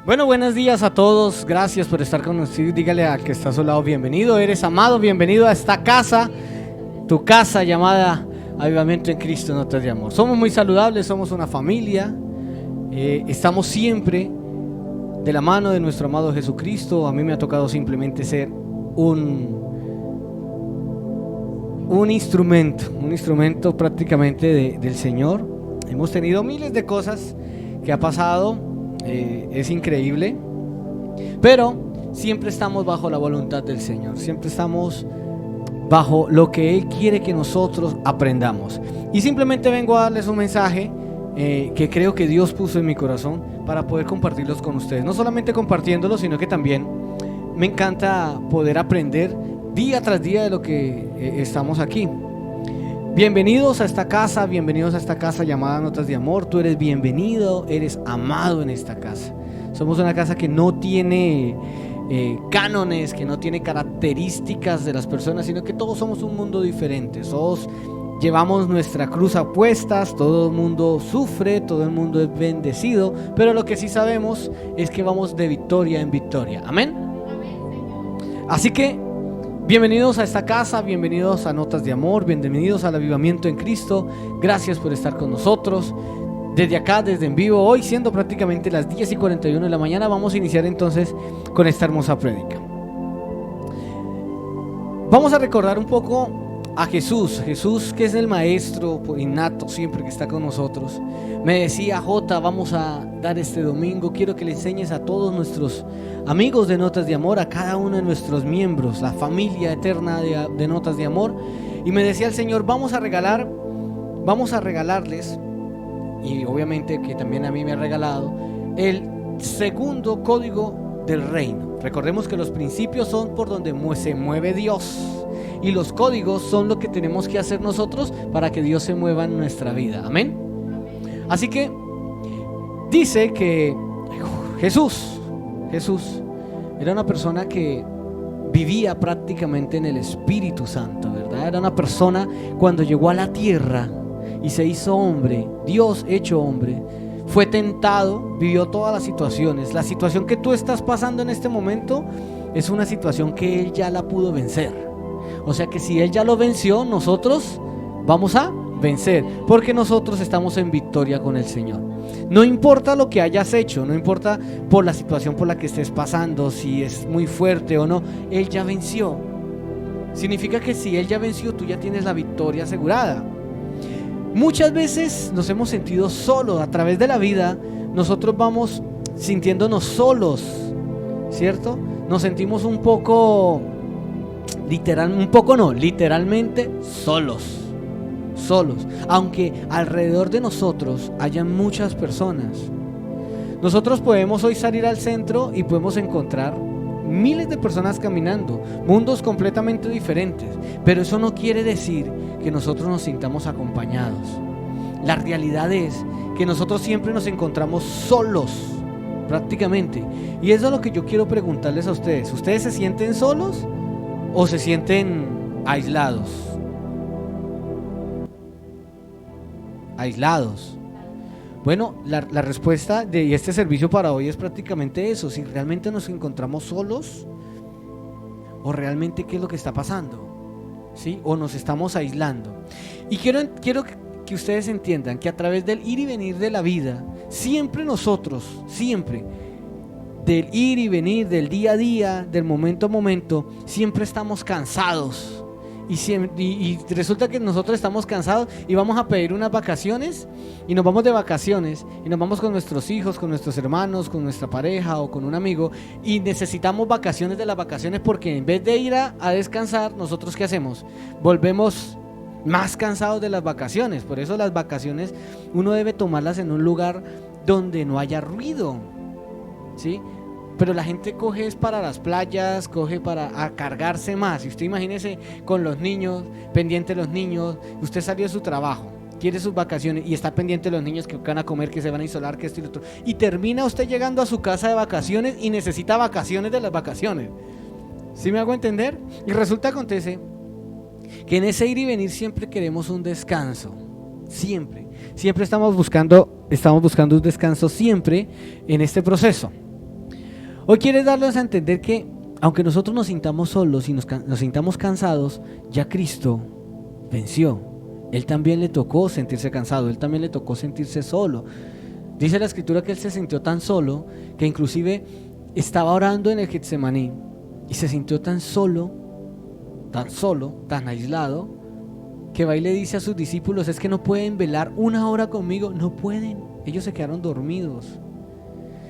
Bueno, buenos días a todos, gracias por estar con nosotros. Dígale al que está a su lado, bienvenido, eres amado, bienvenido a esta casa, tu casa llamada Avivamiento en Cristo, Notas de Amor. Somos muy saludables, somos una familia, estamos siempre de la mano de nuestro amado Jesucristo. A mí me ha tocado simplemente ser un instrumento prácticamente del Señor. Hemos tenido miles de cosas que ha pasado. Es increíble, pero siempre estamos bajo la voluntad del Señor, siempre estamos bajo lo que Él quiere que nosotros aprendamos. Y simplemente vengo a darles un mensaje que creo que Dios puso en mi corazón para poder compartirlos con ustedes. No solamente compartiéndolos, sino que también me encanta poder aprender día tras día de lo que estamos aquí. Bienvenidos a esta casa, bienvenidos a esta casa llamada Notas de Amor. Tú eres bienvenido, eres amado en esta casa. Somos una casa que no tiene cánones, que no tiene características de las personas, sino que todos somos un mundo diferente. Todos llevamos nuestra cruz a cuestas, todo el mundo sufre, todo el mundo es bendecido, pero lo que sí sabemos es que vamos de victoria en victoria. Amén. Así que bienvenidos a esta casa, bienvenidos a Notas de Amor, bienvenidos al Avivamiento en Cristo. Gracias por estar con nosotros. Desde acá, desde en vivo, hoy siendo prácticamente las 10:41 de la mañana, vamos a iniciar entonces con esta hermosa prédica. Vamos a recordar un poco a Jesús que es el maestro innato siempre que está con nosotros. Me decía: Jota, vamos a dar este domingo, quiero que le enseñes a todos nuestros amigos de Notas de Amor, a cada uno de nuestros miembros, la familia eterna de Notas de Amor. Y me decía el Señor: vamos a regalarles, y obviamente que también a mí me ha regalado, el segundo código del reino. Recordemos que los principios son por donde se mueve Dios, y los códigos son lo que tenemos que hacer nosotros para que Dios se mueva en nuestra vida. Amén. Así que dice que Jesús era una persona que vivía prácticamente en el Espíritu Santo, ¿verdad? Era una persona, cuando llegó a la tierra y se hizo hombre, Dios hecho hombre, fue tentado, vivió todas las situaciones. La situación que tú estás pasando en este momento es una situación que Él ya la pudo vencer. O sea que si Él ya lo venció, nosotros vamos a vencer, porque nosotros estamos en victoria con el Señor. No importa lo que hayas hecho, no importa por la situación por la que estés pasando, si es muy fuerte o no, Él ya venció. Significa que si Él ya venció, tú ya tienes la victoria asegurada. Muchas veces nos hemos sentido solos a través de la vida. Nosotros vamos sintiéndonos solos, ¿cierto? Nos sentimos literalmente solos, aunque alrededor de nosotros hayan muchas personas. Nosotros podemos hoy salir al centro y podemos encontrar miles de personas caminando, mundos completamente diferentes, pero eso no quiere decir que nosotros nos sintamos acompañados. La realidad es que nosotros siempre nos encontramos solos, prácticamente. Y eso es lo que yo quiero preguntarles a ustedes. ¿Ustedes se sienten solos o se sienten aislados? Aislados. Bueno, la respuesta de este servicio para hoy es prácticamente eso. Si realmente nos encontramos solos o realmente qué es lo que está pasando, ¿sí? O nos estamos aislando. Y quiero que ustedes entiendan que a través del ir y venir de la vida, siempre nosotros, del ir y venir, del día a día, del momento a momento, siempre estamos cansados. Y resulta que nosotros estamos cansados y vamos a pedir unas vacaciones y nos vamos de vacaciones y nos vamos con nuestros hijos, con nuestros hermanos, con nuestra pareja o con un amigo, y necesitamos vacaciones de las vacaciones, porque en vez de ir a descansar, nosotros ¿qué hacemos? Volvemos más cansados de las vacaciones. Por eso las vacaciones uno debe tomarlas en un lugar donde no haya ruido, ¿sí? Pero la gente coge es para las playas, coge para cargarse más. Y usted imagínese con los niños, pendiente de los niños, usted salió de su trabajo, quiere sus vacaciones y está pendiente de los niños que van a comer, que se van a isolar, que esto y lo otro, y termina usted llegando a su casa de vacaciones y necesita vacaciones de las vacaciones. ¿Sí me hago entender? Y acontece que en ese ir y venir siempre queremos un descanso. Siempre estamos buscando un descanso siempre en este proceso. Hoy quiero darles a entender que aunque nosotros nos sintamos solos y nos sintamos cansados, ya Cristo venció. Él también le tocó sentirse cansado, él también le tocó sentirse solo. Dice la escritura que él se sintió tan solo que inclusive estaba orando en el Getsemaní y se sintió tan solo, tan aislado, que va y le dice a sus discípulos: es que no pueden velar 1 hora conmigo. No pueden, ellos se quedaron dormidos.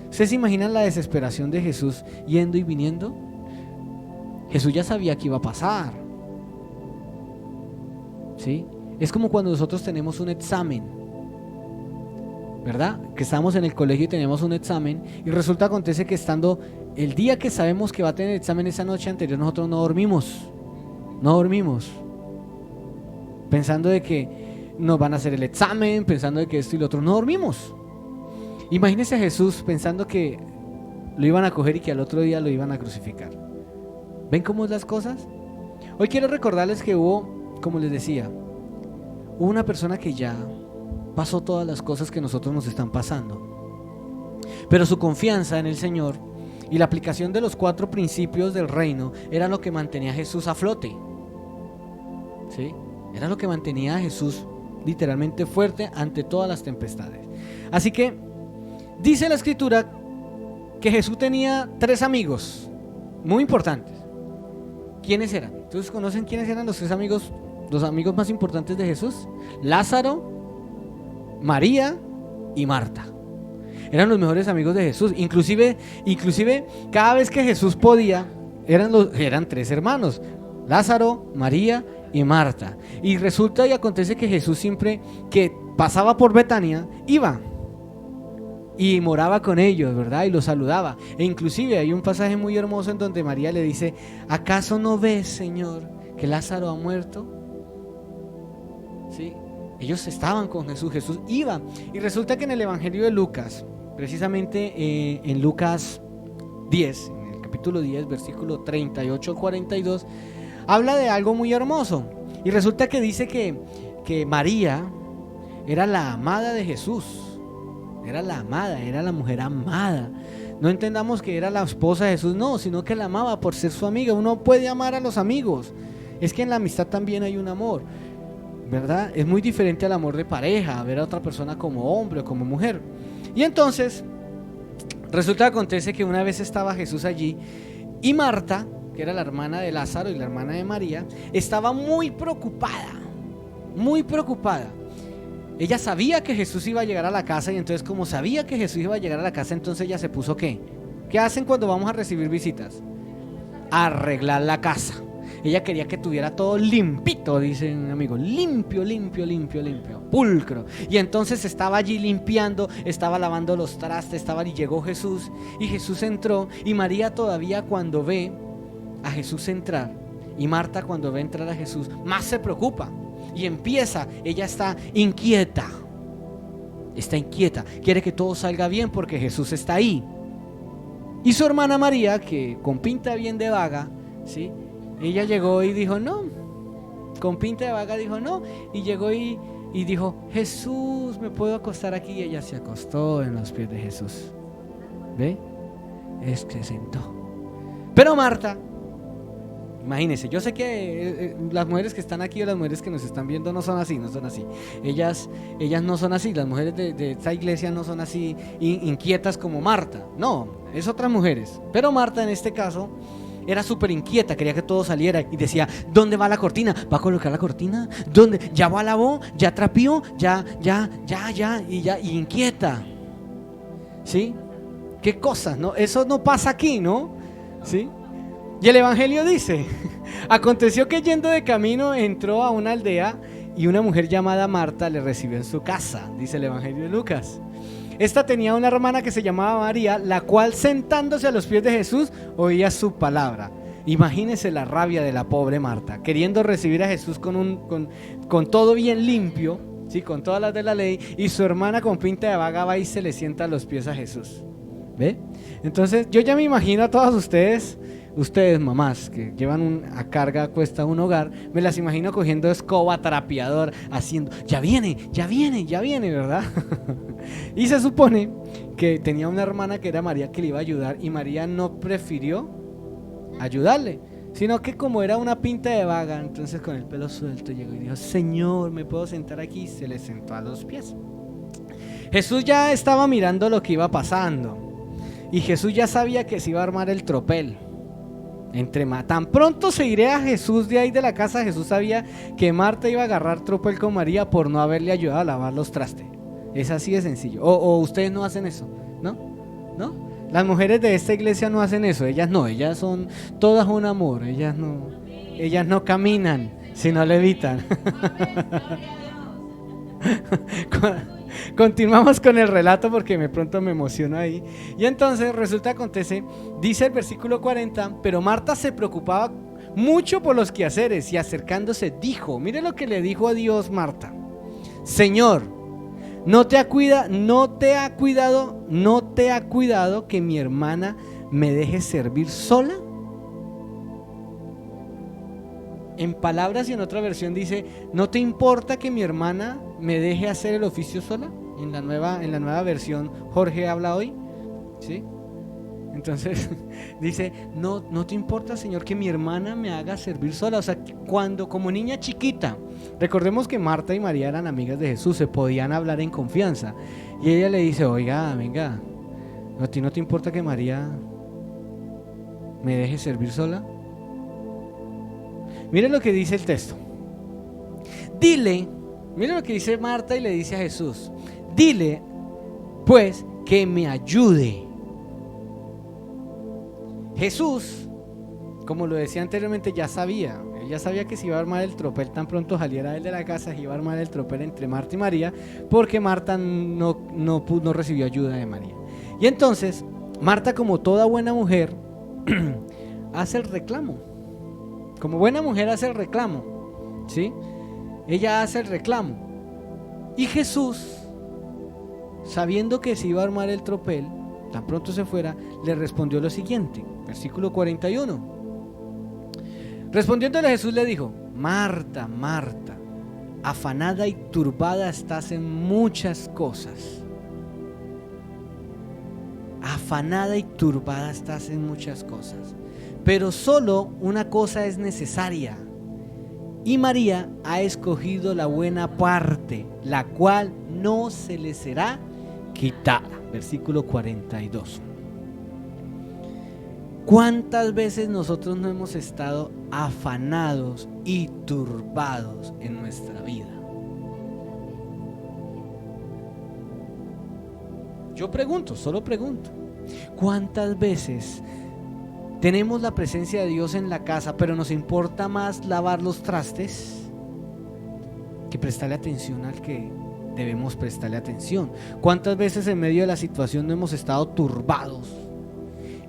¿Ustedes se imaginan la desesperación de Jesús yendo y viniendo? Jesús ya sabía que iba a pasar, ¿sí? Es como cuando nosotros tenemos un examen, ¿verdad? Que estamos en el colegio y tenemos un examen y acontece que estando el día que sabemos que va a tener examen, esa noche anterior nosotros no dormimos, pensando de que nos van a hacer el examen, pensando de que esto y lo otro, no dormimos. Imagínense a Jesús pensando que lo iban a coger y que al otro día lo iban a crucificar. ¿Ven cómo es las cosas? Hoy quiero recordarles que hubo, como les decía, hubo una persona que ya pasó todas las cosas que nosotros nos están pasando, pero su confianza en el Señor y la aplicación de los 4 principios del reino era lo que mantenía a Jesús a flote, ¿sí? Era lo que mantenía a Jesús literalmente fuerte ante todas las tempestades. Así que dice la escritura que Jesús tenía 3 amigos muy importantes. ¿Quiénes eran? ¿Ustedes conocen quiénes eran los 3 amigos, los amigos más importantes de Jesús? Lázaro, María y Marta. Eran los mejores amigos de Jesús. Inclusive cada vez que Jesús podía, eran 3 hermanos: Lázaro, María y Marta. Y resulta y acontece que Jesús siempre que pasaba por Betania iba y moraba con ellos, ¿verdad? Y los saludaba. E inclusive hay un pasaje muy hermoso en donde María le dice: ¿acaso no ves, Señor, que Lázaro ha muerto? ¿Sí? Ellos estaban con Jesús, Jesús iba. Y resulta que en el Evangelio de Lucas, precisamente en Lucas 10, en el capítulo 10, versículo 38 al 42, habla de algo muy hermoso. Y resulta que dice que María era la amada de Jesús. Era la amada, era la mujer amada. No entendamos que era la esposa de Jesús, no, sino que la amaba por ser su amiga. Uno puede amar a los amigos. Es que en la amistad también hay un amor, ¿verdad? Es muy diferente al amor de pareja, a ver a otra persona como hombre o como mujer. Y entonces, acontece que una vez estaba Jesús allí y Marta, que era la hermana de Lázaro y la hermana de María, estaba muy preocupada, muy preocupada. Ella sabía que Jesús iba a llegar a la casa y entonces, como sabía que Jesús iba a llegar a la casa, entonces ella se puso ¿qué? ¿Qué hacen cuando vamos a recibir visitas? Arreglar la casa. Ella quería que tuviera todo limpito, dice un amigo, limpio, pulcro. Y entonces estaba allí limpiando, estaba lavando los trastes, y llegó Jesús, y Jesús entró, y María todavía cuando ve a Jesús entrar, y Marta cuando ve entrar a Jesús, más se preocupa, y ella está inquieta, quiere que todo salga bien porque Jesús está ahí. Y su hermana María, que con pinta bien de vaga, ¿sí? Ella llegó y dijo no, con pinta de vaga dijo no, y llegó y dijo: Jesús, ¿me puedo acostar aquí? Y ella se acostó en los pies de Jesús. ¿Ve? Es que se sentó. Pero Marta, imagínense, yo sé que las mujeres que están aquí o las mujeres que nos están viendo no son así. Ellas no son así, las mujeres de esta iglesia no son así inquietas como Marta. No, es otras mujeres. Pero Marta en este caso era súper inquieta, quería que todo saliera y decía: ¿dónde va la cortina? ¿Va a colocar la cortina? ¿Dónde? ¿Ya va lavó? ¿Ya trapió? ¿Ya? Y inquieta. ¿Sí? ¿Qué cosas, no? Eso no pasa aquí, ¿no? ¿Sí? Y el Evangelio dice: aconteció que yendo de camino entró a una aldea y una mujer llamada Marta le recibió en su casa, dice el Evangelio de Lucas. Esta tenía una hermana que se llamaba María, la cual sentándose a los pies de Jesús oía su palabra. Imagínense la rabia de la pobre Marta, queriendo recibir a Jesús con todo bien limpio, sí, con todas las de la ley, y su hermana con pinta de vaga va y se le sienta a los pies a Jesús. ¿Ve? Entonces yo ya me imagino a todas ustedes mamás que llevan a carga a cuesta un hogar, me las imagino cogiendo escoba, trapeador, haciendo, ya viene, ¿verdad? Y se supone que tenía una hermana que era María que le iba a ayudar, y María no prefirió ayudarle, sino que como era una pinta de vaga, entonces con el pelo suelto llegó y dijo: Señor, ¿me puedo sentar aquí? Se le sentó a los pies. Jesús ya estaba mirando lo que iba pasando, y Jesús ya sabía que se iba a armar el tropel. Tan pronto se iría a Jesús de ahí de la casa, Jesús sabía que Marta iba a agarrar tropel con María por no haberle ayudado a lavar los trastes. Es así de sencillo. O ustedes no hacen eso, ¿no? ¿No? Las mujeres de esta iglesia no hacen eso. Ellas no, ellas son todas un amor. Ellas no caminan, sino levitan. Continuamos con el relato porque pronto me emociono ahí. Y entonces acontece, dice el versículo 40, pero Marta se preocupaba mucho por los quehaceres y acercándose dijo, mire lo que le dijo a Dios Marta: Señor, ¿no te ha cuidado que mi hermana me deje servir sola? En palabras y en otra versión dice: ¿no te importa que mi hermana me deje hacer el oficio sola? En la nueva versión Jorge habla hoy, ¿sí? Entonces dice: no te importa, Señor, que mi hermana me haga servir sola. O sea, cuando como niña chiquita, recordemos que Marta y María eran amigas de Jesús, se podían hablar en confianza, y ella le dice: oiga, venga, ¿a ti no te importa que María me deje servir sola? Mire lo que dice el texto. Mire lo que dice Marta y le dice a Jesús: dile pues que me ayude. Jesús, como lo decía anteriormente, ya sabía que se iba a armar el tropel tan pronto saliera él de la casa, se iba a armar el tropel entre Marta y María, porque Marta no recibió ayuda de María. Y entonces Marta, como toda buena mujer, hace el reclamo. Como buena mujer hace el reclamo, ¿sí? Ella hace el reclamo. Y Jesús, sabiendo que se iba a armar el tropel, tan pronto se fuera, le respondió lo siguiente, versículo 41. Respondiéndole Jesús le dijo: Marta, Marta, afanada y turbada estás en muchas cosas. Afanada y turbada estás en muchas cosas, pero solo una cosa es necesaria, y María ha escogido la buena parte, la cual no se le será quitada. Versículo 42. ¿Cuántas veces nosotros no hemos estado afanados y turbados en nuestra vida? Yo pregunto, solo pregunto, ¿cuántas veces tenemos la presencia de Dios en la casa, pero nos importa más lavar los trastes que prestarle atención al que debemos prestarle atención? ¿Cuántas veces en medio de la situación no hemos estado turbados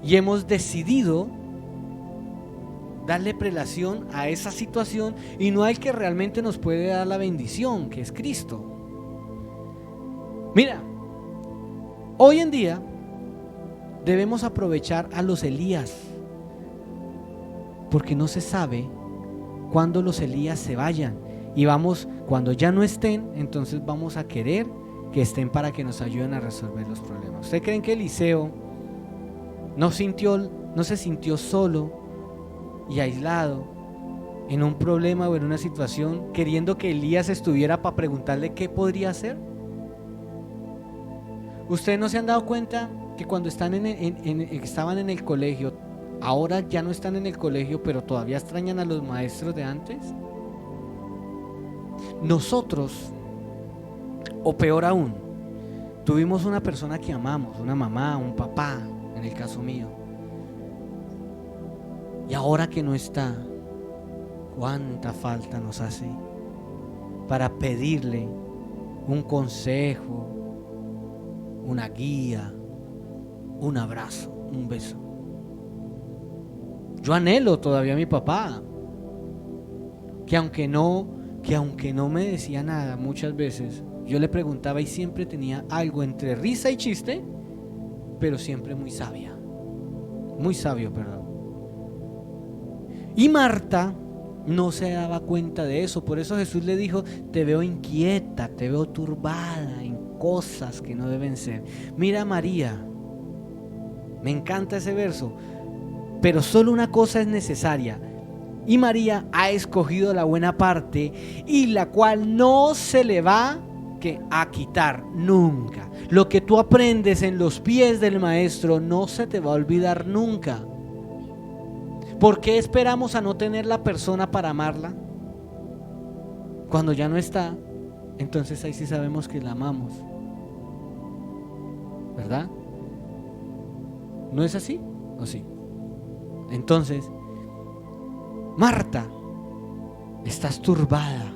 y hemos decidido darle prelación a esa situación y no al que realmente nos puede dar la bendición, que es Cristo? Mira, hoy en día debemos aprovechar a los Elías, porque no se sabe cuándo los Elías se vayan, y cuando ya no estén, entonces vamos a querer que estén para que nos ayuden a resolver los problemas. ¿Usted cree que Eliseo no se sintió solo y aislado en un problema o en una situación, queriendo que Elías estuviera para preguntarle qué podría hacer? ¿Ustedes no se han dado cuenta que cuando estaban en el colegio, ahora ya no están en el colegio, pero todavía extrañan a los maestros de antes? Nosotros, o peor aún, tuvimos una persona que amamos, una mamá, un papá, en el caso mío, y ahora que no está, cuánta falta nos hace para pedirle un consejo, una guía, un abrazo, un beso. Yo anhelo todavía a mi papá, que aunque no que aunque no me decía nada muchas veces, yo le preguntaba y siempre tenía algo entre risa y chiste, pero siempre muy sabia, muy sabio, perdón. Y Marta no se daba cuenta de eso, por eso Jesús le dijo: te veo inquieta, te veo turbada en cosas que no deben ser. Mira a María, me encanta ese verso, pero solo una cosa es necesaria, y María ha escogido la buena parte, y la cual no se le va a quitar nunca. Lo que tú aprendes en los pies del maestro no se te va a olvidar nunca. ¿Por qué esperamos a no tener la persona para amarla? Cuando ya no está, entonces ahí sí sabemos que la amamos, ¿verdad? ¿No es así? ¿O sí? Entonces, Marta, estás turbada,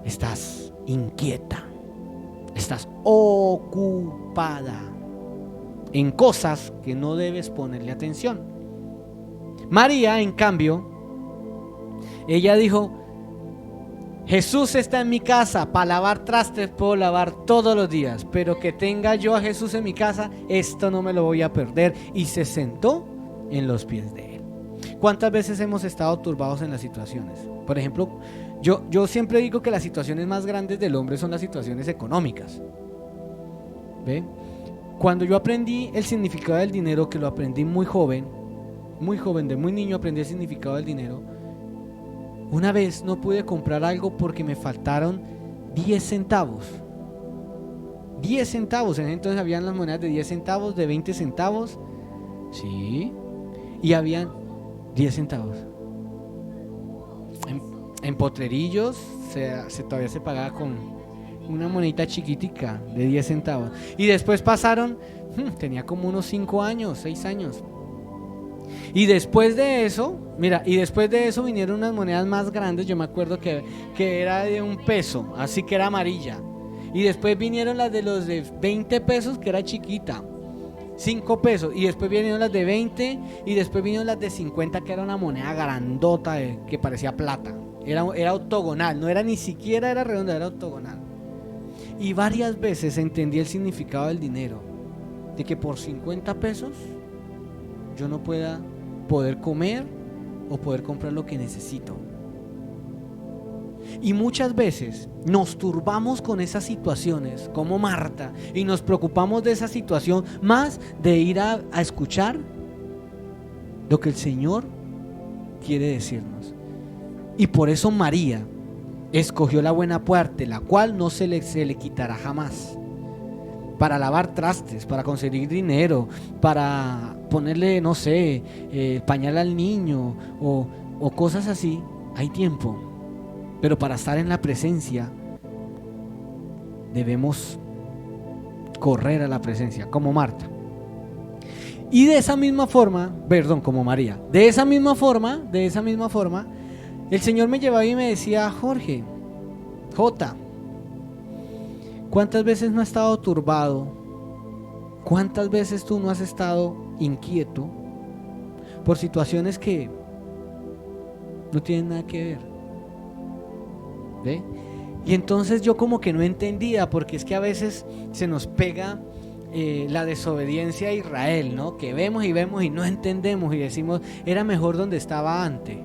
estás inquieta, estás ocupada en cosas que no debes ponerle atención. María, en cambio, ella dijo: Jesús está en mi casa, para lavar trastes puedo lavar todos los días, pero que tenga yo a Jesús en mi casa, esto no me lo voy a perder. Y se sentó en los pies de él. ¿Cuántas veces hemos estado turbados en las situaciones? Por ejemplo, yo siempre digo que las situaciones más grandes del hombre son las situaciones económicas. ¿Ve? Cuando yo aprendí el significado del dinero, que lo aprendí muy joven, de muy niño aprendí el significado del dinero. Una vez no pude comprar algo porque me faltaron 10 centavos. 10 centavos, en ese entonces habían las monedas de 10 centavos, de 20 centavos, sí, y habían 10 centavos. En Potrerillos todavía se pagaba con una monedita chiquitica de 10 centavos. Y después pasaron, tenía como unos 5 años, 6 años. Y después de eso, vinieron unas monedas más grandes. Yo me acuerdo que era de $1, así que era amarilla. Y después vinieron las de los de 20 pesos, que era chiquita, 5 pesos. Y después vinieron las de 20. Y después vinieron las de 50, que era una moneda grandota que parecía plata. Era octogonal, no era ni siquiera era redonda, era octogonal. Y varias veces entendí el significado del dinero, de que por 50 pesos yo no pueda poder comer o poder comprar lo que necesito. Y muchas veces nos turbamos con esas situaciones como Marta, y nos preocupamos de esa situación más de ir a escuchar lo que el Señor quiere decirnos. Y por eso María escogió la buena parte, la cual no se le quitará jamás. Para lavar trastes, para conseguir dinero, para ponerle, no sé, pañal al niño o cosas así, hay tiempo. Pero para estar en la presencia debemos correr a la presencia, como Marta. Y de esa misma forma, como María, de esa misma forma, el Señor me llevaba y me decía: Jorge, ¿cuántas veces no has estado turbado? ¿Cuántas veces tú no has estado inquieto por situaciones que no tienen nada que ver? ¿Ve? Y entonces yo como que no entendía, porque es que a veces se nos pega la desobediencia a Israel, ¿no? Que vemos y no entendemos y decimos: era mejor donde estaba antes,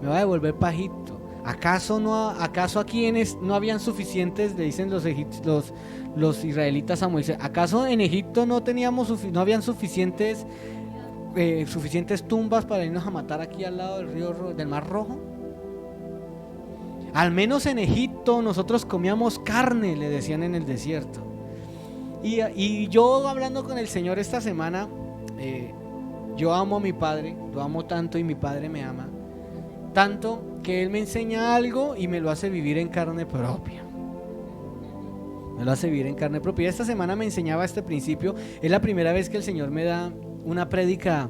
me va a devolver para Egipto. ¿Acaso aquí no habían suficientes, le dicen los israelitas a Moisés, acaso en Egipto no habían suficientes tumbas para irnos a matar aquí al lado del Mar Rojo? Al menos en Egipto nosotros comíamos carne, le decían en el desierto. Y yo hablando con el Señor esta semana, yo amo a mi padre, lo amo tanto y mi padre me ama tanto que Él me enseña algo y me lo hace vivir en carne propia. Esta semana me enseñaba este principio. Es la primera vez que el Señor me da una prédica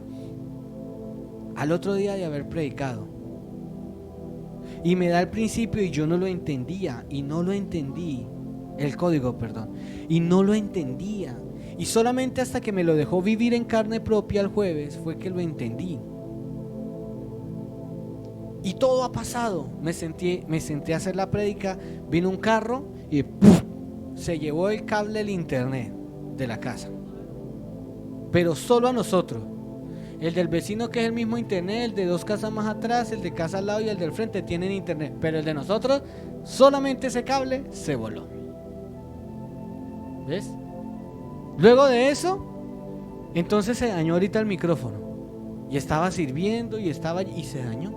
al otro día de haber predicado. Y me da el principio y yo no lo entendía. Y no lo entendí. El código, perdón. Y no lo entendía. Y solamente hasta que me lo dejó vivir en carne propia el jueves fue que lo entendí. Y todo ha pasado. Me senté a hacer la prédica, vino un carro y ¡puf!, se llevó el cable del internet de la casa. Pero solo a nosotros. El del vecino, que es el mismo internet, el de 2 casas más atrás, el de casa al lado y el del frente tienen internet. Pero el de nosotros, solamente ese cable se voló. ¿Ves? Luego de eso, entonces se dañó ahorita el micrófono. Y estaba sirviendo y se dañó.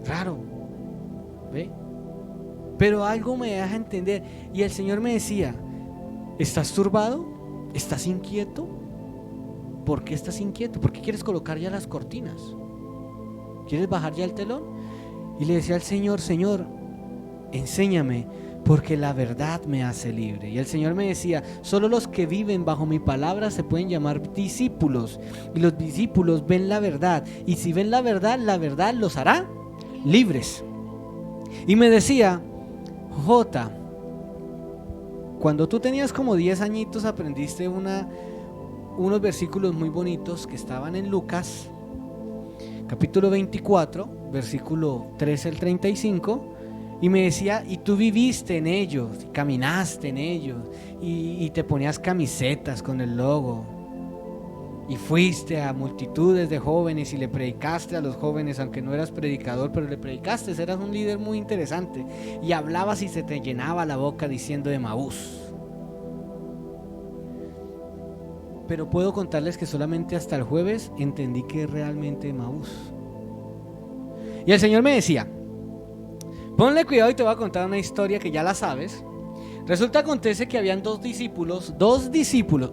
Raro. ¿Ve? Pero algo me deja entender. Y el Señor me decía: ¿estás turbado? ¿Estás inquieto? ¿Por qué estás inquieto? ¿Por qué quieres colocar ya las cortinas? ¿Quieres bajar ya el telón? Y le decía al Señor: Señor, enséñame, porque la verdad me hace libre. Y el Señor me decía: solo los que viven bajo mi palabra se pueden llamar discípulos. Y los discípulos ven la verdad. Y si ven la verdad los hará libres. Y me decía: Jota, cuando tú tenías como 10 añitos aprendiste unos versículos muy bonitos que estaban en Lucas, capítulo 24, versículo 13 al 35, y me decía: y tú viviste en ellos, caminaste en ellos, y te ponías camisetas con el logo, y fuiste a multitudes de jóvenes y le predicaste a los jóvenes, aunque no eras predicador, pero le predicaste, eras un líder muy interesante, y hablabas y se te llenaba la boca diciendo Emaús. Pero puedo contarles que solamente hasta el jueves entendí que es realmente Emaús. Y el Señor me decía: ponle cuidado y te voy a contar una historia que ya la sabes. Resulta, acontece que habían dos discípulos,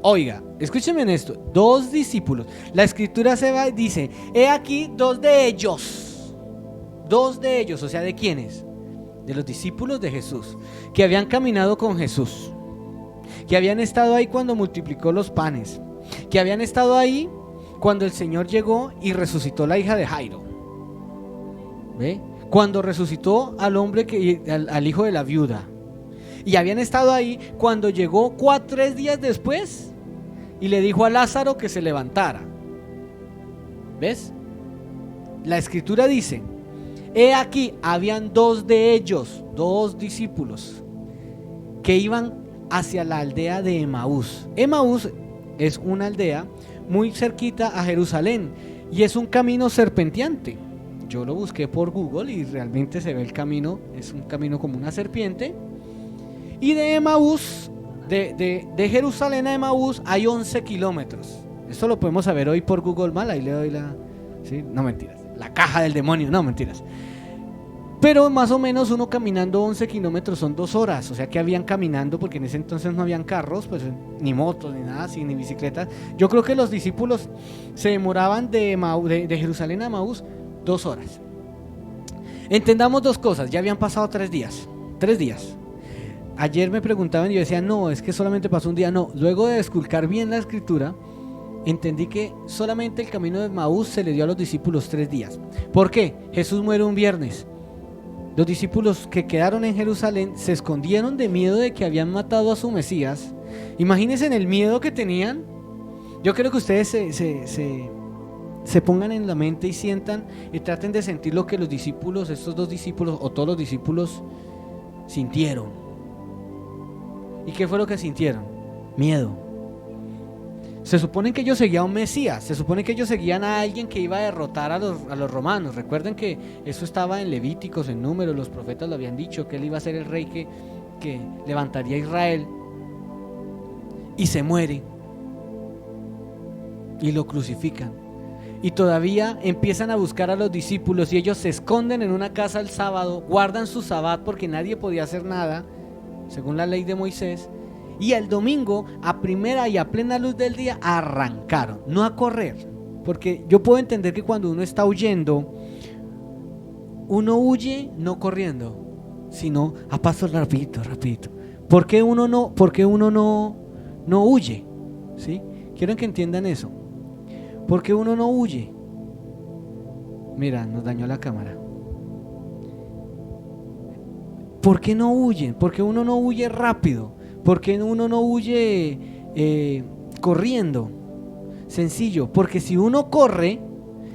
oiga, escúchenme en esto, 2 discípulos. La escritura se va y dice: he aquí 2 de ellos, o sea, ¿de quiénes? De los discípulos de Jesús, que habían caminado con Jesús, que habían estado ahí cuando multiplicó los panes, que habían estado ahí cuando el Señor llegó y resucitó la hija de Jairo. ¿Ve? Cuando resucitó al hombre al hijo de la viuda. Y habían estado ahí cuando llegó 3 días después y le dijo a Lázaro que se levantara. ¿Ves? La escritura dice: he aquí, habían 2 de ellos, 2 discípulos, que iban hacia la aldea de Emaús. Emaús es una aldea muy cerquita a Jerusalén y es un camino serpenteante. Yo lo busqué por Google y realmente se ve el camino, es un camino como una serpiente. Y de Emaús, de Jerusalén a Emaús hay 11 kilómetros. Esto lo podemos saber hoy por Google Maps. Ahí le doy ¿sí? No, mentiras, la caja del demonio, no, mentiras. Pero más o menos uno caminando 11 kilómetros son 2 horas. O sea que habían caminando, porque en ese entonces no habían carros, pues ni motos, ni nada así, ni bicicletas. Yo creo que los discípulos se demoraban de Jerusalén a Emaús 2 horas. Entendamos 2 cosas, ya habían pasado 3 días. Ayer me preguntaban y yo decía: no, es que solamente pasó un día. No, luego de esculcar bien la escritura, entendí que solamente el camino de Emaús se le dio a los discípulos 3 días. ¿Por qué? Jesús muere un viernes. Los discípulos que quedaron en Jerusalén se escondieron de miedo de que habían matado a su Mesías. Imagínense en el miedo que tenían. Yo creo que ustedes se pongan en la mente y sientan y traten de sentir lo que los discípulos, estos 2 discípulos o todos los discípulos sintieron. ¿Y qué fue lo que sintieron? Miedo. Se supone que ellos seguían a un Mesías, se supone que ellos seguían a alguien que iba a derrotar a los romanos. Recuerden que eso estaba en Levíticos, en Números, los profetas lo habían dicho, que él iba a ser el rey que levantaría a Israel. Y se muere. Y lo crucifican. Y todavía empiezan a buscar a los discípulos y ellos se esconden en una casa el sábado, guardan su sabbat porque nadie podía hacer nada, según la ley de Moisés. Y el domingo, a primera y a plena luz del día, arrancaron, no a correr, porque yo puedo entender que cuando uno está huyendo, uno huye no corriendo, sino a paso rapidito. ¿Por qué uno no huye? ¿Sí? Quiero que entiendan eso. ¿Por qué uno no huye? Mira, nos dañó la cámara. ¿Por qué no huyen? ¿Por qué uno no huye rápido? ¿Por qué uno no huye corriendo? Sencillo, porque si uno corre,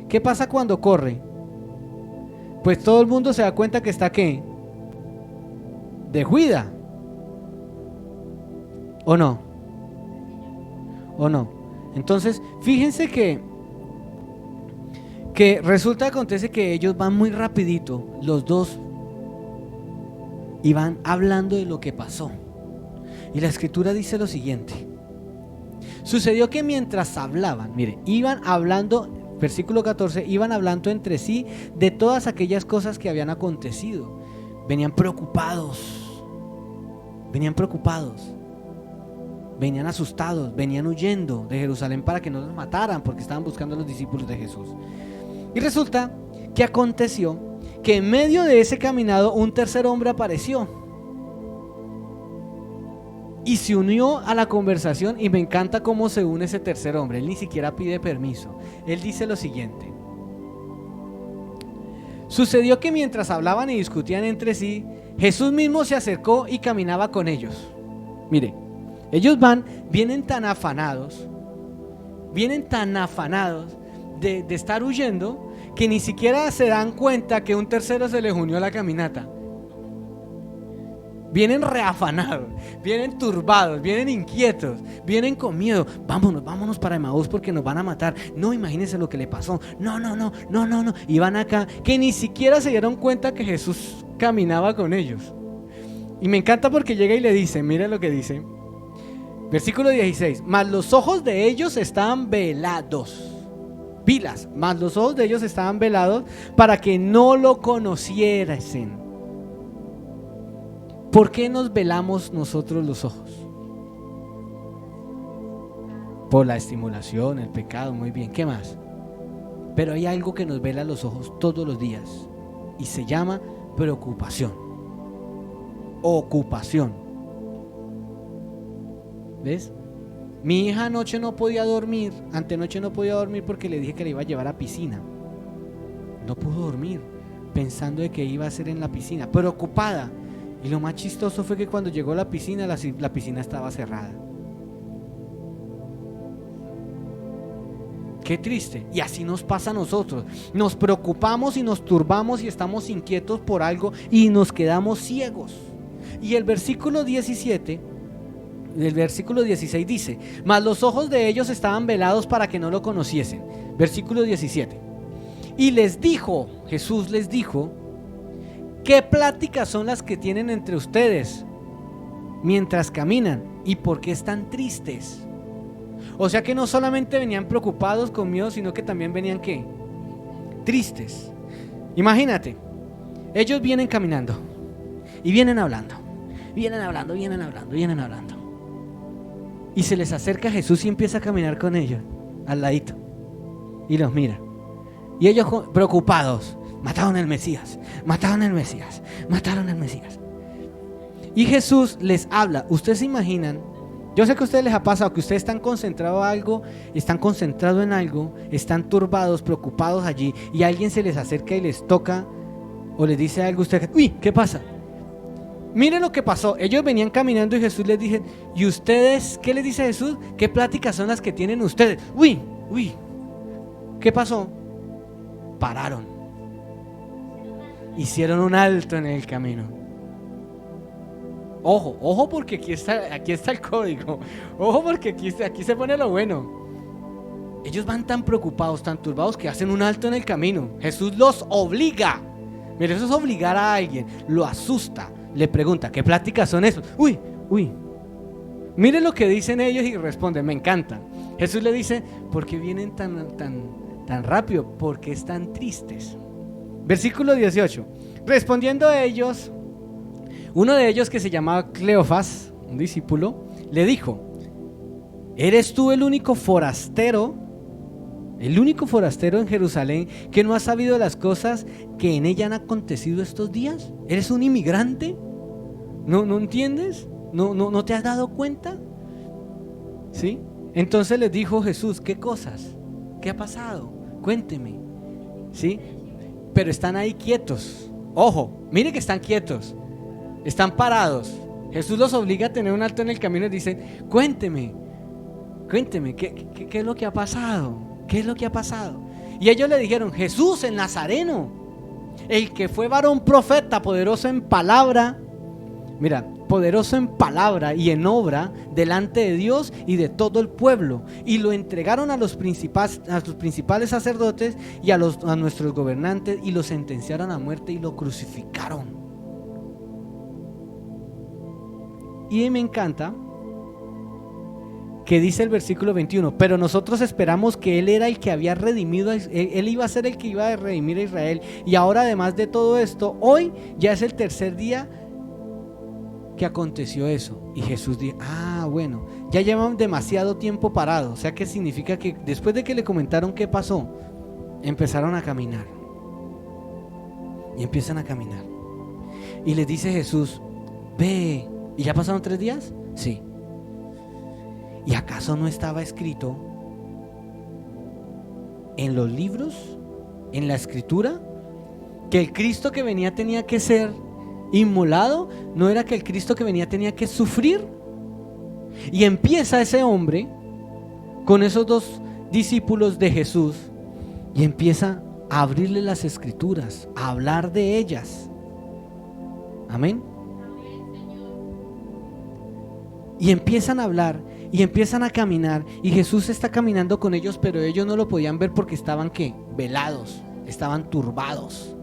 ¿Qué pasa cuando corre? Pues todo el mundo se da cuenta que está ¿qué? De juida. ¿O no? ¿O no? Entonces, fíjense que resulta que acontece que ellos van muy rapidito, los dos, y van hablando de lo que pasó. Y la escritura dice lo siguiente: sucedió que mientras hablaban, mire, iban hablando, versículo 14, iban hablando entre sí de todas aquellas cosas que habían acontecido. Venían preocupados, venían asustados, venían huyendo de Jerusalén para que no los mataran, porque estaban buscando a los discípulos de Jesús. Y resulta que aconteció que en medio de ese caminado un tercer hombre apareció y se unió a la conversación. Y me encanta cómo se une ese tercer hombre. Él ni siquiera pide permiso. Él dice lo siguiente: sucedió que mientras hablaban y discutían entre sí, Jesús mismo se acercó y caminaba con ellos. Mire, ellos vienen tan afanados de estar huyendo, que ni siquiera se dan cuenta que un tercero se les unió a la caminata. Vienen reafanados, vienen turbados, vienen inquietos, vienen con miedo. Vámonos para Emaús porque nos van a matar. No, imagínense lo que le pasó. No. Y van acá, que ni siquiera se dieron cuenta que Jesús caminaba con ellos. Y me encanta porque llega y le dice, mira lo que dice, versículo 16: mas los ojos de ellos estaban velados. Pilas, mas los ojos de ellos estaban velados para que no lo conociesen. ¿Por qué nos velamos nosotros los ojos? Por la estimulación, el pecado, muy bien. ¿Qué más? Pero hay algo que nos vela los ojos todos los días y se llama preocupación, ocupación. ¿Ves? Mi hija antenoche no podía dormir porque le dije que la iba a llevar a piscina. No pudo dormir pensando de que iba a hacer en la piscina, preocupada. Y lo más chistoso fue que cuando llegó a la piscina estaba cerrada. Qué triste. Y así nos pasa a nosotros. Nos preocupamos y nos turbamos y estamos inquietos por algo y nos quedamos ciegos. Y el versículo 17, el versículo 16 dice: mas los ojos de ellos estaban velados para que no lo conociesen. Versículo 17. Y Jesús les dijo: ¿qué pláticas son las que tienen entre ustedes mientras caminan? ¿Y por qué están tristes? O sea que no solamente venían preocupados con miedo, sino que también venían ¿qué? Tristes. Imagínate, ellos vienen caminando y vienen hablando. Y se les acerca Jesús y empieza a caminar con ellos, al ladito, y los mira. Y ellos preocupados: mataron al Mesías. Y Jesús les habla. Ustedes se imaginan, yo sé que a ustedes les ha pasado que ustedes están concentrados en algo, están turbados, preocupados allí, y alguien se les acerca y les toca o les dice algo a ustedes: uy, ¿qué pasa? Miren lo que pasó. Ellos venían caminando y Jesús les dice: ¿y ustedes qué les dice Jesús? ¿Qué pláticas son las que tienen ustedes? Uy, ¿qué pasó? Pararon. Hicieron un alto en el camino. Ojo porque aquí está el código. Ojo porque aquí se pone lo bueno. Ellos van tan preocupados, tan turbados, que hacen un alto en el camino. Jesús los obliga. Mira, eso es obligar a alguien. Lo asusta. Le pregunta: ¿qué pláticas son esas? Uy. Miren lo que dicen ellos y responden. Me encanta. Jesús le dice: ¿por qué vienen tan rápido? ¿Por qué están tristes? Versículo 18. Respondiendo a ellos, uno de ellos, que se llamaba Cleofas, un discípulo, le dijo: ¿eres tú el único forastero en Jerusalén que no ha sabido las cosas que en ella han acontecido estos días? ¿Eres un inmigrante? ¿No entiendes? ¿No te has dado cuenta? ¿Sí? Entonces les dijo Jesús: ¿qué cosas? ¿Qué ha pasado? Cuénteme. ¿Sí? Pero están ahí quietos. Ojo, mire que están quietos. Están parados. Jesús los obliga a tener un alto en el camino y dicen: cuénteme, ¿qué es lo que ha pasado? ¿Qué es lo que ha pasado? Y ellos le dijeron: Jesús el Nazareno, el que fue varón profeta, poderoso en palabra, mira, poderoso en palabra y en obra delante de Dios y de todo el pueblo. Y lo entregaron a los principales sacerdotes y a nuestros gobernantes, y lo sentenciaron a muerte y lo crucificaron. Y me encanta que dice el versículo 21: pero nosotros esperamos que Él era el que había redimido, Él iba a ser el que iba a redimir a Israel. Y ahora, además de todo esto, hoy ya es el tercer día que aconteció eso. Y Jesús dijo: bueno, ya llevan demasiado tiempo parado. O sea, que significa que después de que le comentaron qué pasó, empezaron a caminar. Y empiezan a caminar. Y les dice Jesús: ve. ¿Y ya pasaron 3 días? Sí. ¿Y acaso no estaba escrito en los libros, en la escritura, que el Cristo que venía tenía que ser inmolado? ¿No era que el Cristo que venía tenía que sufrir? Y empieza ese hombre con esos 2 discípulos de Jesús y empieza a abrirle las escrituras, a hablar de ellas. Amén. Y empiezan a hablar y empiezan a caminar, y Jesús está caminando con ellos, pero ellos no lo podían ver porque estaban velados, estaban turbados.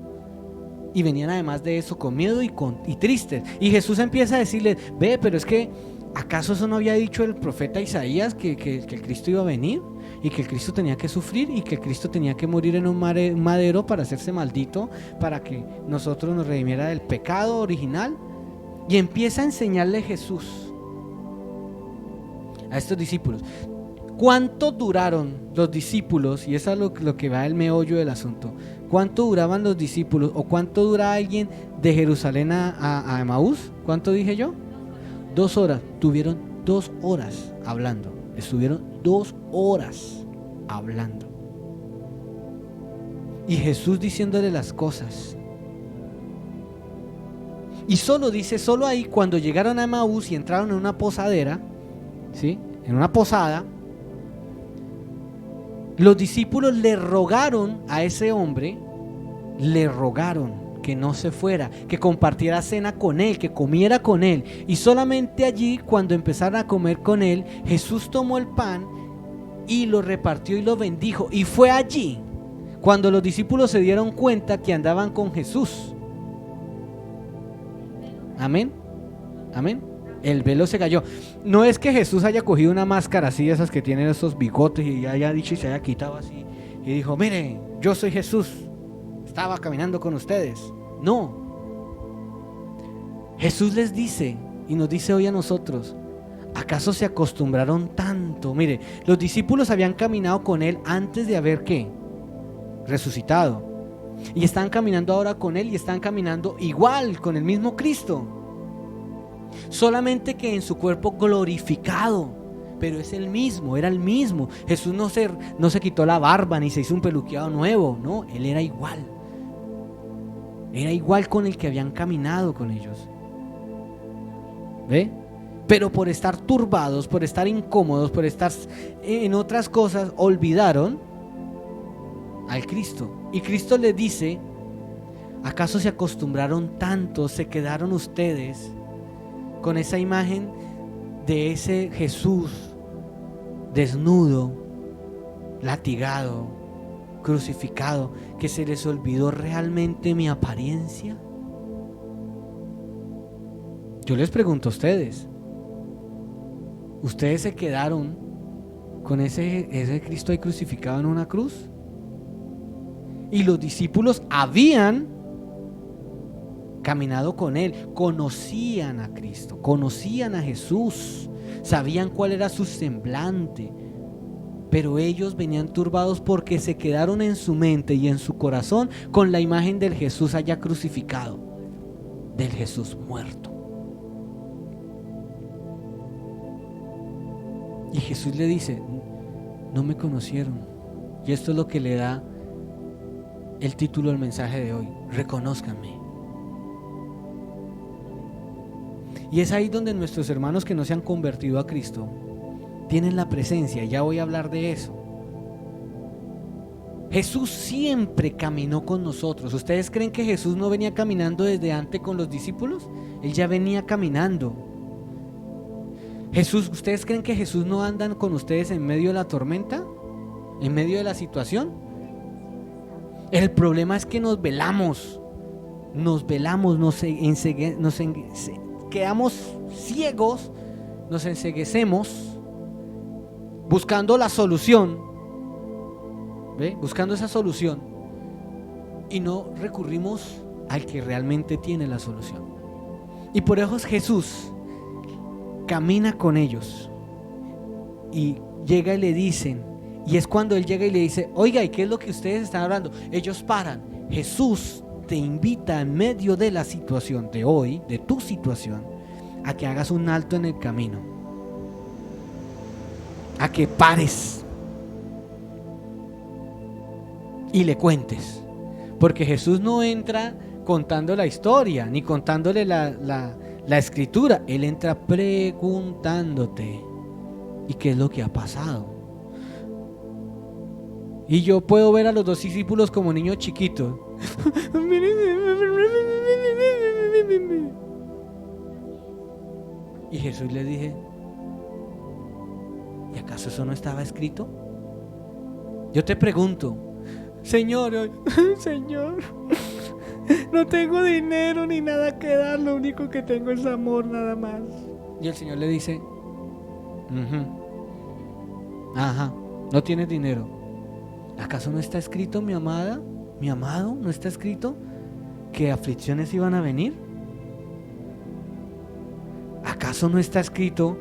Y venían además de eso con miedo y tristes. Y Jesús empieza a decirles: ve, pero es que ¿acaso eso no había dicho el profeta Isaías que el Cristo iba a venir? Y que el Cristo tenía que sufrir, y que el Cristo tenía que morir en un madero para hacerse maldito, para que nosotros nos redimiera del pecado original. Y empieza a enseñarle Jesús a estos discípulos. ¿Cuánto duraron los discípulos? Y eso es lo que va el meollo del asunto. ¿Cuánto duraban los discípulos? ¿O cuánto dura alguien de Jerusalén a Emaús? ¿Cuánto dije yo? 2 horas. Tuvieron 2 horas hablando. Estuvieron 2 horas hablando. Y Jesús diciéndole las cosas. Y solo ahí, cuando llegaron a Emaús y entraron en una posadera, ¿sí? En una posada, los discípulos le rogaron a ese hombre, le rogaron que no se fuera, que compartiera cena con él, que comiera con él. Y solamente allí, cuando empezaron a comer con él, Jesús tomó el pan y lo repartió y lo bendijo. Y fue allí cuando los discípulos se dieron cuenta que andaban con Jesús. Amén. Amén. El velo se cayó. No es que Jesús haya cogido una máscara así, esas que tienen esos bigotes, y haya dicho y se haya quitado así y dijo: miren, yo soy Jesús, estaba caminando con ustedes. No. Jesús les dice, y nos dice hoy a nosotros: ¿acaso se acostumbraron tanto? Mire, los discípulos habían caminado con él antes de haber resucitado, y están caminando ahora con él, y están caminando igual con el mismo Cristo, solamente que en su cuerpo glorificado, pero es el mismo, era el mismo. Jesús no se quitó la barba ni se hizo un peluqueado nuevo, no, él era igual con el que habían caminado con ellos. ¿Ve? Pero por estar turbados, por estar incómodos, por estar en otras cosas, olvidaron al Cristo. Y Cristo les dice: ¿acaso se acostumbraron tanto, se quedaron ustedes con esa imagen de ese Jesús desnudo, latigado, crucificado, que se les olvidó realmente mi apariencia? Yo les pregunto a ustedes: ¿ustedes se quedaron con ese Cristo ahí crucificado en una cruz? Y los discípulos habían caminado con él, conocían a Cristo, conocían a Jesús, sabían cuál era su semblante, pero ellos venían turbados porque se quedaron en su mente y en su corazón con la imagen del Jesús allá crucificado, del Jesús muerto. Y Jesús le dice: no me conocieron. Y esto es lo que le da el título del mensaje de hoy: reconózcanme. Y es ahí donde nuestros hermanos que no se han convertido a Cristo tienen la presencia. Ya voy a hablar de eso. Jesús siempre caminó con nosotros. ¿Ustedes creen que Jesús no venía caminando desde antes con los discípulos? Él ya venía caminando. ¿Ustedes creen que Jesús no anda con ustedes en medio de la tormenta? ¿En medio de la situación? El problema es que nos velamos, quedamos ciegos, nos enceguecemos buscando la solución, buscando esa solución, y no recurrimos al que realmente tiene la solución. Y por eso Jesús camina con ellos y llega y le dicen, y es cuando él llega y le dice: oiga, ¿y qué es lo que ustedes están hablando? Ellos paran. Jesús te invita en medio de la situación de hoy, de tu situación, a que hagas un alto en el camino, a que pares y le cuentes, porque Jesús no entra contando la historia ni contándole la escritura. Él entra preguntándote: ¿y qué es lo que ha pasado? Y yo puedo ver a los dos discípulos como niños chiquitos. Y Jesús le dije: ¿y acaso eso no estaba escrito? Yo te pregunto: Señor, no tengo dinero ni nada que dar, lo único que tengo es amor, nada más. Y el Señor le dice: ajá, no tienes dinero. ¿Acaso no está escrito, mi amada, mi amado, no está escrito que aflicciones iban a venir? ¿Acaso no está escrito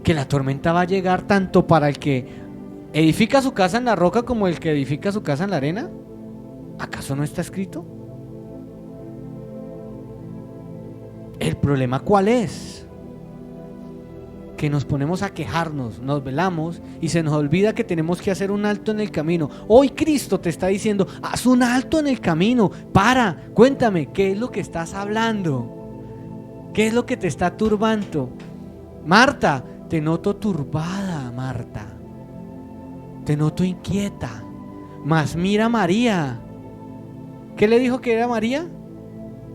que la tormenta va a llegar tanto para el que edifica su casa en la roca como el que edifica su casa en la arena? ¿Acaso no está escrito? ¿El problema cuál es? Que nos ponemos a quejarnos, nos velamos y se nos olvida que tenemos que hacer un alto en el camino. Hoy Cristo te está diciendo: haz un alto en el camino, para, cuéntame, ¿qué es lo que estás hablando? ¿Qué es lo que te está turbando? Marta, te noto turbada, Marta, te noto inquieta. Mas mira a María. ¿Qué le dijo que era María?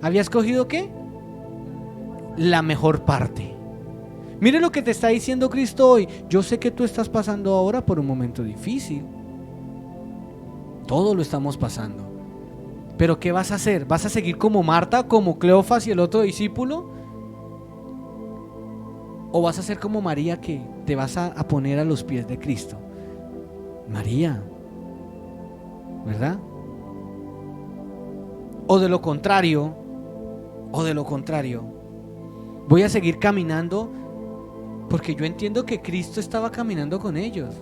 ¿Había escogido qué? La mejor parte. Mire lo que te está diciendo Cristo hoy. Yo sé que tú estás pasando ahora por un momento difícil. Todos lo estamos pasando. Pero ¿qué vas a hacer? ¿Vas a seguir como Marta, como Cleofas y el otro discípulo? ¿O vas a ser como María, que te vas a poner a los pies de Cristo? María, ¿verdad? O de lo contrario, voy a seguir caminando, porque yo entiendo que Cristo estaba caminando con ellos.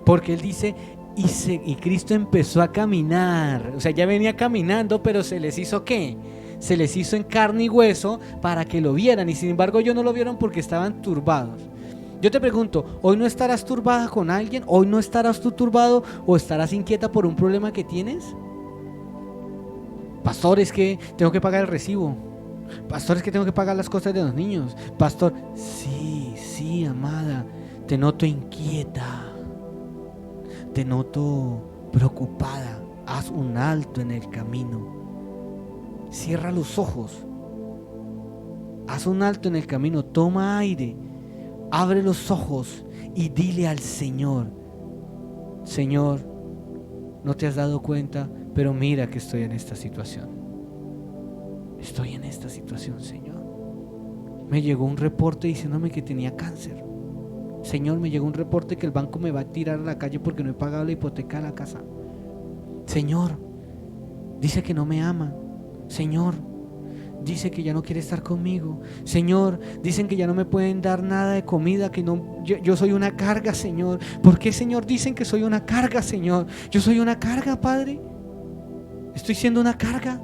Porque Él dice, y Cristo empezó a caminar. O sea, ya venía caminando, pero se les hizo ¿qué? Se les hizo en carne y hueso para que lo vieran. Y sin embargo ellos no lo vieron porque estaban turbados. Yo te pregunto, ¿hoy no estarás turbada con alguien? ¿Hoy no estarás tú turbado o estarás inquieta por un problema que tienes? Pastor, es que tengo que pagar el recibo. Pastor, es que tengo que pagar las cosas de los niños. Pastor, sí, amada, te noto inquieta, te noto preocupada. Haz un alto en el camino. Cierra los ojos. Haz un alto en el camino. Toma aire. Abre los ojos y dile al Señor: Señor, no te has dado cuenta, pero mira que estoy en esta situación. Estoy en esta situación, Señor. Me llegó un reporte diciéndome que tenía cáncer. Señor, me llegó un reporte que el banco me va a tirar a la calle porque no he pagado la hipoteca de la casa. Señor, dice que no me ama. Señor, dice que ya no quiere estar conmigo. Señor, dicen que ya no me pueden dar nada de comida, que no, yo soy una carga, Señor. ¿Por qué, Señor, dicen que soy una carga, Señor? Yo soy una carga, Padre. Estoy siendo una carga.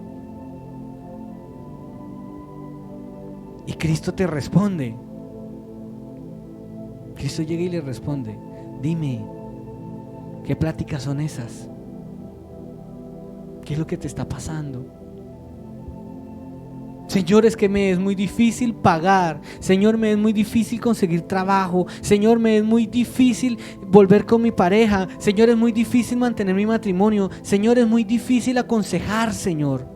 Y Cristo te responde. Cristo llega y le responde: dime, ¿qué pláticas son esas? ¿Qué es lo que te está pasando? Señor, es que me es muy difícil pagar. Señor, me es muy difícil conseguir trabajo. Señor, me es muy difícil volver con mi pareja. Señor, es muy difícil mantener mi matrimonio. Señor, es muy difícil aconsejar, Señor.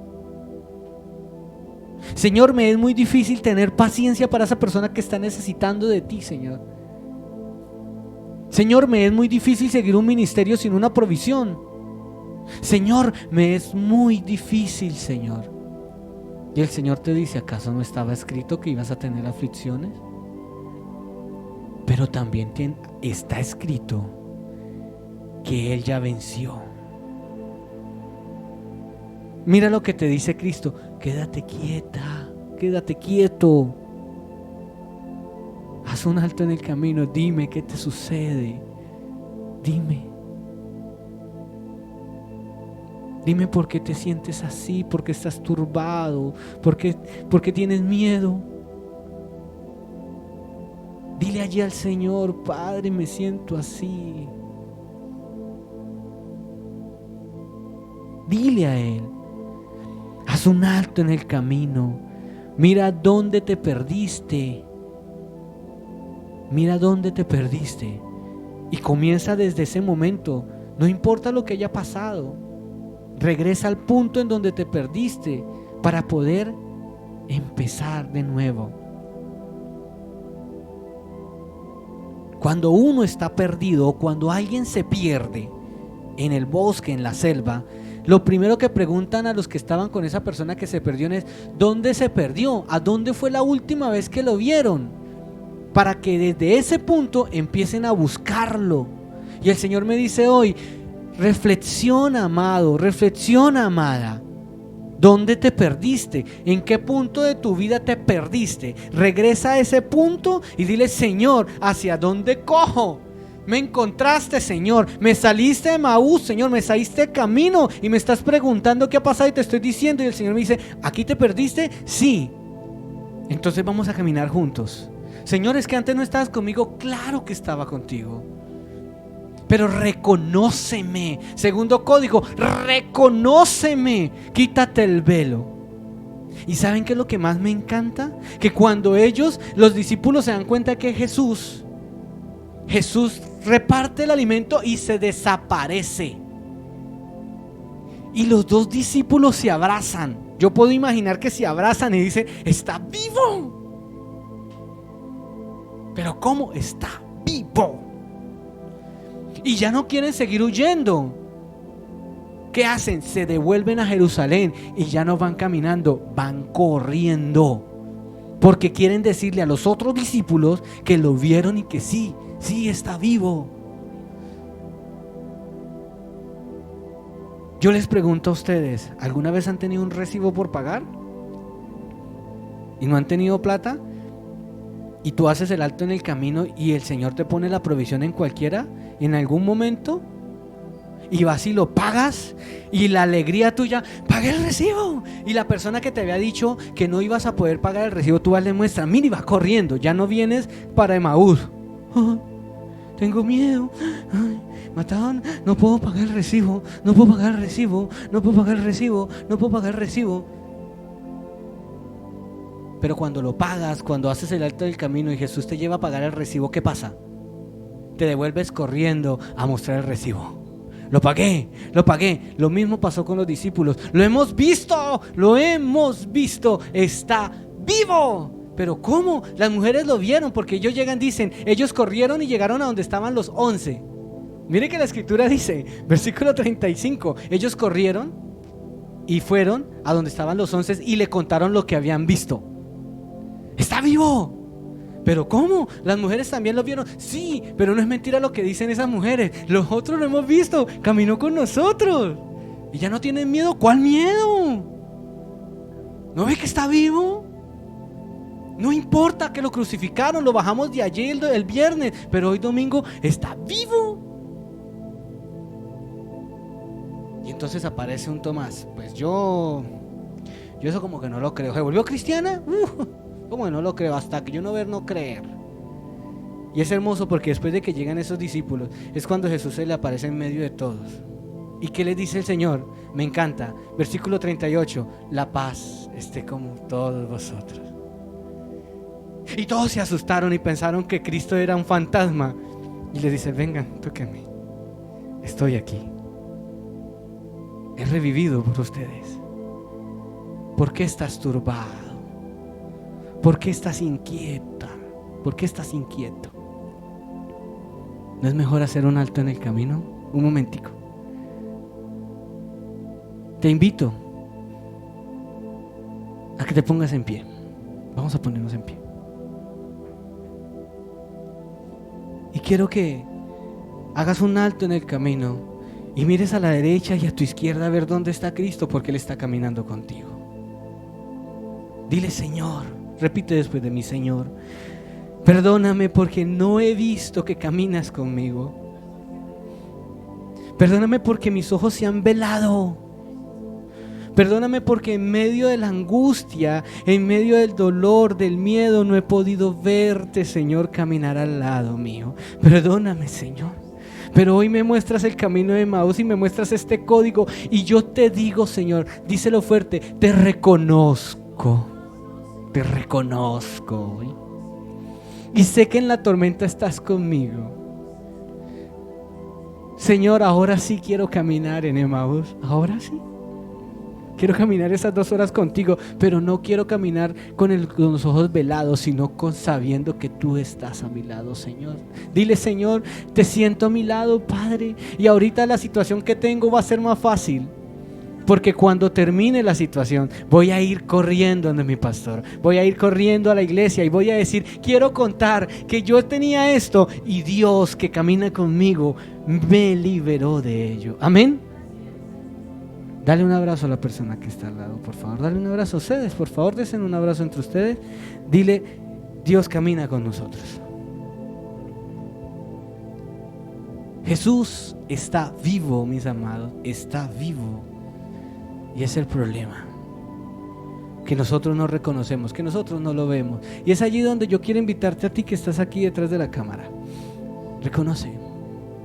Señor, me es muy difícil tener paciencia para esa persona que está necesitando de ti, Señor. Señor, me es muy difícil seguir un ministerio sin una provisión. Señor, me es muy difícil, Señor. Y el Señor te dice, ¿acaso no estaba escrito que ibas a tener aflicciones? Pero también está escrito que Él ya venció. Mira lo que te dice Cristo: quédate quieta, quédate quieto. Haz un alto en el camino, dime qué te sucede. Dime por qué te sientes así, por qué estás turbado, por qué tienes miedo. Dile allí al Señor: Padre, me siento así. Dile a Él. Haz un alto en el camino. Mira dónde te perdiste. Mira dónde te perdiste. Y comienza desde ese momento. No importa lo que haya pasado. Regresa al punto en donde te perdiste para poder empezar de nuevo. Cuando uno está perdido o cuando alguien se pierde en el bosque, en la selva, lo primero que preguntan a los que estaban con esa persona que se perdió es: ¿dónde se perdió? ¿A dónde fue la última vez que lo vieron? Para que desde ese punto empiecen a buscarlo. Y el Señor me dice hoy: reflexiona, amado, reflexiona, amada. ¿Dónde te perdiste? ¿En qué punto de tu vida te perdiste? Regresa a ese punto y dile: Señor, ¿hacia dónde cojo? Me encontraste, Señor. Me saliste de Maús, Señor. Me saliste de camino y me estás preguntando qué ha pasado y te estoy diciendo. Y el Señor me dice: ¿aquí te perdiste? Sí. Entonces vamos a caminar juntos. Señor, es que antes no estabas conmigo. Claro que estaba contigo. Pero reconóceme. Segundo código: reconóceme. Quítate el velo. ¿Y saben qué es lo que más me encanta? Que cuando los discípulos se dan cuenta que Jesús reparte el alimento y se desaparece. Y los dos discípulos se abrazan. Yo puedo imaginar que se abrazan y dicen: está vivo. Pero ¿cómo? Está vivo. Y ya no quieren seguir huyendo. ¿Qué hacen? Se devuelven a Jerusalén y ya no van caminando, van corriendo. Porque quieren decirle a los otros discípulos que lo vieron y que sí está vivo. Yo les pregunto a ustedes: ¿alguna vez han tenido un recibo por pagar y no han tenido plata? Y tú haces el alto en el camino y el Señor te pone la provisión en cualquiera, en algún momento, y vas y lo pagas, y la alegría tuya: pagué el recibo. Y la persona que te había dicho que no ibas a poder pagar el recibo, tú vas, le muestras, mira, y va corriendo. Ya no vienes para Emaús: tengo miedo, mataron, no puedo pagar el recibo, no puedo pagar el recibo, no puedo pagar el recibo, no puedo pagar el recibo. Pero cuando lo pagas, cuando haces el alto del camino y Jesús te lleva a pagar el recibo, ¿qué pasa? Te devuelves corriendo a mostrar el recibo. Lo pagué. Lo mismo pasó con los discípulos. Lo hemos visto, está vivo. Pero ¿cómo? Las mujeres lo vieron, porque ellos llegan, dicen, ellos corrieron y llegaron a donde estaban los 11. Mire que la escritura dice, versículo 35, ellos corrieron y fueron a donde estaban los 11 y le contaron lo que habían visto. Está vivo. ¿Pero cómo? ¿Las mujeres también lo vieron? Sí, pero no es mentira lo que dicen esas mujeres. Los otros lo hemos visto, caminó con nosotros y ya no tienen miedo. ¿Cuál miedo? ¿No ve que está vivo? No importa que lo crucificaron, lo bajamos de ayer el viernes, pero hoy domingo está vivo. Y entonces aparece un Tomás. Pues yo eso como que no lo creo. ¿Se volvió cristiana? Como que no lo creo, hasta que yo no ver, no creer. Y es hermoso porque después de que llegan esos discípulos, es cuando Jesús se le aparece en medio de todos. ¿Y qué les dice el Señor? Me encanta. Versículo 38. La paz esté con todos vosotros. Y todos se asustaron y pensaron que Cristo era un fantasma. Y les dice, vengan, tóquenme. Estoy aquí. He revivido por ustedes. ¿Por qué estás turbado? ¿Por qué estás inquieta? ¿Por qué estás inquieto? ¿No es mejor hacer un alto en el camino? Un momentico. Te invito a que te pongas en pie. Vamos a ponernos en pie. Y quiero que hagas un alto en el camino y mires a la derecha y a tu izquierda a ver dónde está Cristo, porque Él está caminando contigo. Dile, Señor, repite después de mí, Señor, perdóname porque no he visto que caminas conmigo. Perdóname porque mis ojos se han velado. Perdóname porque en medio de la angustia, en medio del dolor, del miedo, no he podido verte, Señor, caminar al lado mío. Perdóname, Señor. Pero hoy me muestras el camino de Emaús y me muestras este código. Y yo te digo, Señor, díselo fuerte, te reconozco. Te reconozco hoy. Y sé que en la tormenta estás conmigo. Señor, ahora sí quiero caminar en Emaús. Ahora sí. Quiero caminar esas 2 horas contigo, pero no quiero caminar con los ojos velados, sino sabiendo que tú estás a mi lado, Señor. Dile, Señor, te siento a mi lado, Padre, y ahorita la situación que tengo va a ser más fácil, porque cuando termine la situación voy a ir corriendo donde mi pastor, voy a ir corriendo a la iglesia y voy a decir, quiero contar que yo tenía esto y Dios que camina conmigo me liberó de ello. Amén. Dale un abrazo a la persona que está al lado, por favor. Dale un abrazo a ustedes, por favor, desen un abrazo entre ustedes. Dile, Dios camina con nosotros. Jesús está vivo, mis amados, está vivo. Y es el problema, que nosotros no reconocemos, que nosotros no lo vemos. Y es allí donde yo quiero invitarte a ti que estás aquí detrás de la cámara. Reconoce.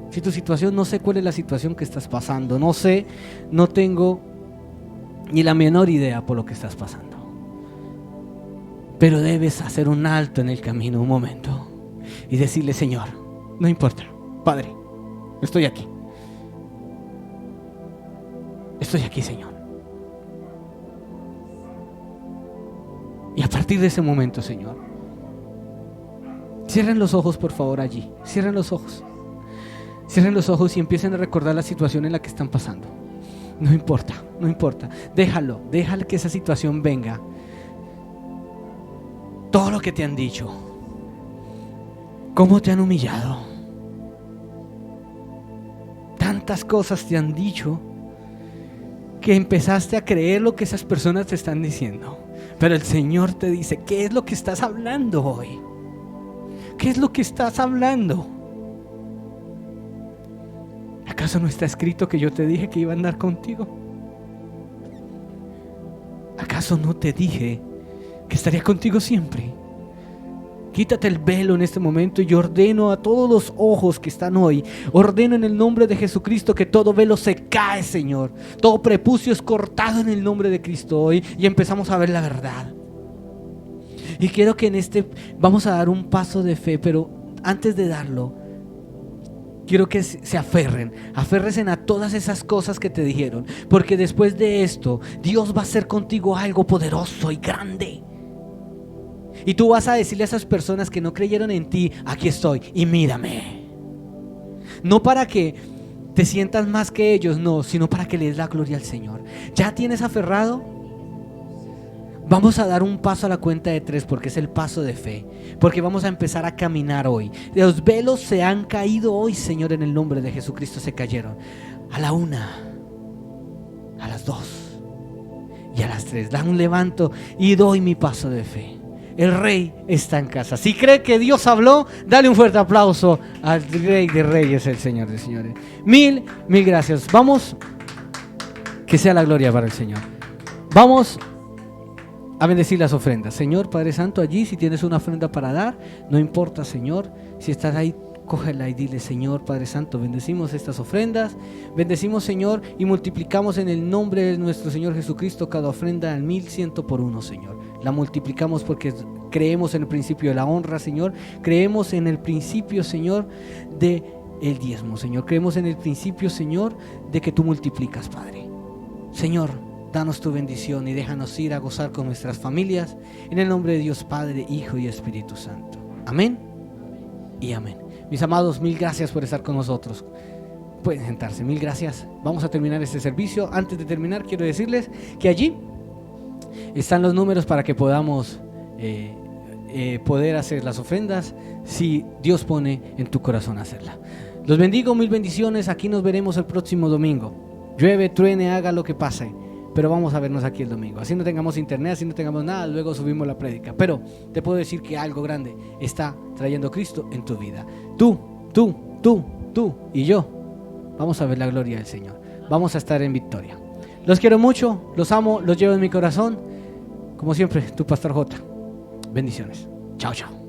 Si tu situación, no sé cuál es la situación que estás pasando, no sé, no tengo ni la menor idea por lo que estás pasando, pero debes hacer un alto en el camino un momento y decirle, Señor, no importa, Padre, estoy aquí, Señor. Y a partir de ese momento, Señor, cierren los ojos, por favor, allí, cierren los ojos. Cierren los ojos y empiecen a recordar la situación en la que están pasando. No importa, no importa. Déjalo que esa situación venga. Todo lo que te han dicho. Cómo te han humillado. Tantas cosas te han dicho que empezaste a creer lo que esas personas te están diciendo. Pero el Señor te dice, ¿qué es lo que estás hablando hoy? ¿Qué es lo que estás hablando? ¿Acaso no está escrito que yo te dije que iba a andar contigo? ¿Acaso no te dije que estaría contigo siempre? Quítate el velo en este momento y yo ordeno a todos los ojos que están hoy, ordeno en el nombre de Jesucristo que todo velo se cae, Señor. Todo prepucio es cortado en el nombre de Cristo hoy y empezamos a ver la verdad. Y quiero que vamos a dar un paso de fe, pero antes de darlo, quiero que se aférrense a todas esas cosas que te dijeron, porque después de esto Dios va a hacer contigo algo poderoso y grande. Y tú vas a decirle a esas personas que no creyeron en ti, aquí estoy y mírame. No para que te sientas más que ellos, no, sino para que le des la gloria al Señor. ¿Ya tienes aferrado? Vamos a dar un paso a la cuenta de 3 porque es el paso de fe, porque vamos a empezar a caminar hoy. Los velos se han caído hoy, Señor, en el nombre de Jesucristo se cayeron. A la 1, a las 2 y a las 3. Da un levanto y doy mi paso de fe. El Rey está en casa. Si cree que Dios habló, dale un fuerte aplauso al Rey de Reyes, el Señor de Señores. Mil gracias. Vamos, que sea la gloria para el Señor. Vamos a bendecir las ofrendas. Señor Padre Santo, allí si tienes una ofrenda para dar, no importa, Señor, si estás ahí Cógela y dile: Señor Padre Santo, bendecimos estas ofrendas, bendecimos, Señor, y multiplicamos en el nombre de nuestro Señor Jesucristo cada ofrenda al 1100 por uno, Señor. La multiplicamos porque creemos en el principio de la honra, Señor. Creemos en el principio, Señor, de el diezmo, Señor. Creemos en el principio, Señor, de que tú multiplicas, Padre. Señor, danos tu bendición y déjanos ir a gozar con nuestras familias. En el nombre de Dios Padre, Hijo y Espíritu Santo. Amén y amén. Mis amados, mil gracias por estar con nosotros. Pueden sentarse, mil gracias. Vamos a terminar este servicio. Antes de terminar, quiero decirles que allí están los números para que podamos poder hacer las ofrendas si Dios pone en tu corazón hacerla. Los bendigo, mil bendiciones. Aquí nos veremos el próximo domingo. Llueve, truene, haga lo que pase, pero vamos a vernos aquí el domingo. Así no tengamos internet, así no tengamos nada, luego subimos la prédica. Pero te puedo decir que algo grande está trayendo Cristo en tu vida. Tú y yo vamos a ver la gloria del Señor. Vamos a estar en victoria. Los quiero mucho, los amo, los llevo en mi corazón. Como siempre, tu Pastor J. Bendiciones. Chao, chao.